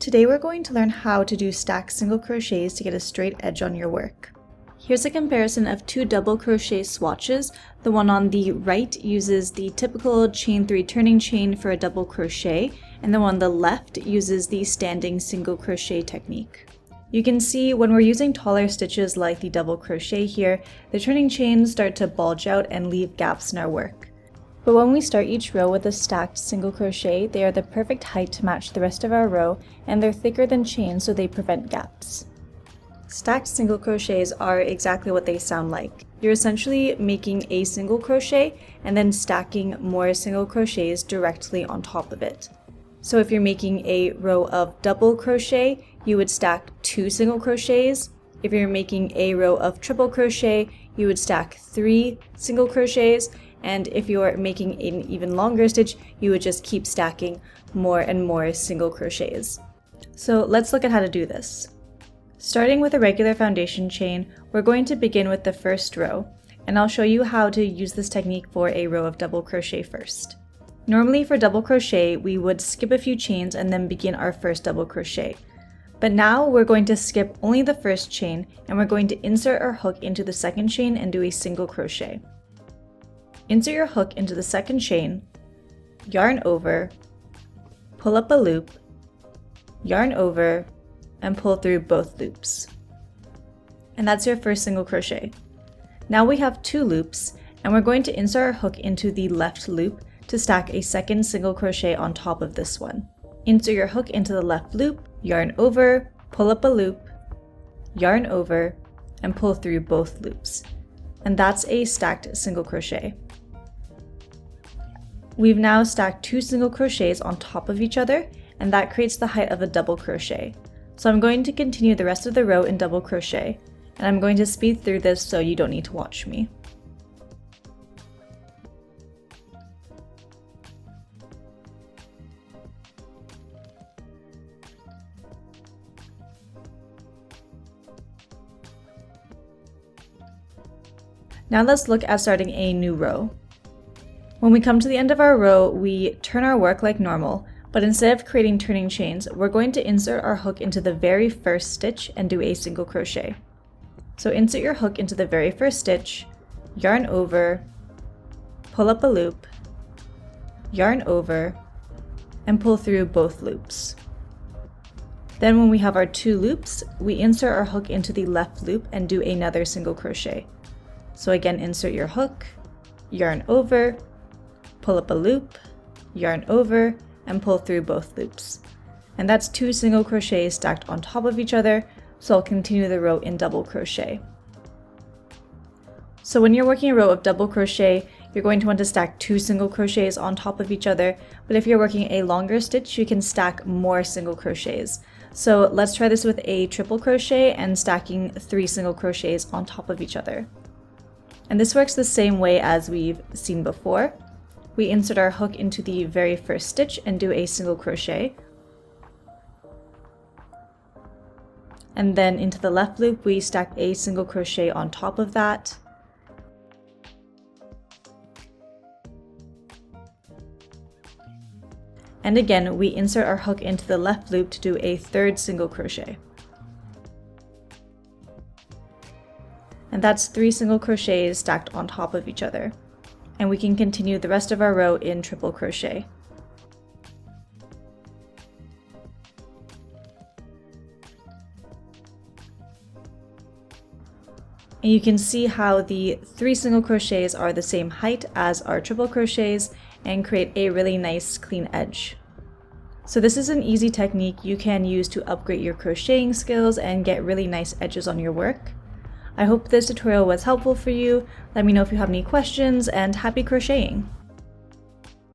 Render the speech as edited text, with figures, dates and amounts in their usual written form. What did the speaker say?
Today we're going to learn how to do stacked single crochets to get a straight edge on your work. Here's a comparison of two double crochet swatches. The one on the right uses the typical chain 3 turning chain for a double crochet, and the one on the left uses the standing single crochet technique. You can see when we're using taller stitches like the double crochet here, the turning chains start to bulge out and leave gaps in our work. But when we start each row with a stacked single crochet, they are the perfect height to match the rest of our row, and they're thicker than chains so they prevent gaps. Stacked single crochets are exactly what they sound like. You're essentially making a single crochet and then stacking more single crochets directly on top of it. So if you're making a row of double crochet, you would stack 2 single crochets. If you're making a row of triple crochet, you would stack 3 single crochets. And if you're making an even longer stitch, you would just keep stacking more and more single crochets. So let's look at how to do this. Starting with a regular foundation chain, we're going to begin with the first row, and I'll show you how to use this technique for a row of double crochet first. Normally for double crochet, we would skip a few chains and then begin our first double crochet. But now we're going to skip only the first chain, and we're going to insert our hook into the second chain and do a single crochet. Insert your hook into the second chain, yarn over, pull up a loop, yarn over, and pull through both loops. And that's your first single crochet. Now we have 2 loops, and we're going to insert our hook into the left loop to stack a second single crochet on top of this one. Insert your hook into the left loop, yarn over, pull up a loop, yarn over, and pull through both loops. And that's a stacked single crochet. We've now stacked 2 single crochets on top of each other, and that creates the height of a double crochet. So I'm going to continue the rest of the row in double crochet, and I'm going to speed through this so you don't need to watch me. Now let's look at starting a new row. When we come to the end of our row, we turn our work like normal, but instead of creating turning chains, we're going to insert our hook into the very first stitch and do a single crochet. So insert your hook into the very first stitch, yarn over, pull up a loop, yarn over, and pull through both loops. Then when we have our 2 loops, we insert our hook into the left loop and do another single crochet. So again, insert your hook, yarn over, pull up a loop, yarn over, and pull through both loops. And that's 2 single crochets stacked on top of each other, so I'll continue the row in double crochet. So when you're working a row of double crochet, you're going to want to stack 2 single crochets on top of each other, but if you're working a longer stitch, you can stack more single crochets. So let's try this with a triple crochet and stacking 3 single crochets on top of each other. And this works the same way as we've seen before. We insert our hook into the very first stitch and do a single crochet. And then into the left loop, we stack a single crochet on top of that. And again, we insert our hook into the left loop to do a third single crochet. And that's 3 single crochets stacked on top of each other. And we can continue the rest of our row in triple crochet. And you can see how the 3 single crochets are the same height as our triple crochets and create a really nice clean edge. So this is an easy technique you can use to upgrade your crocheting skills and get really nice edges on your work. I hope this tutorial was helpful for you. Let me know if you have any questions, and happy crocheting!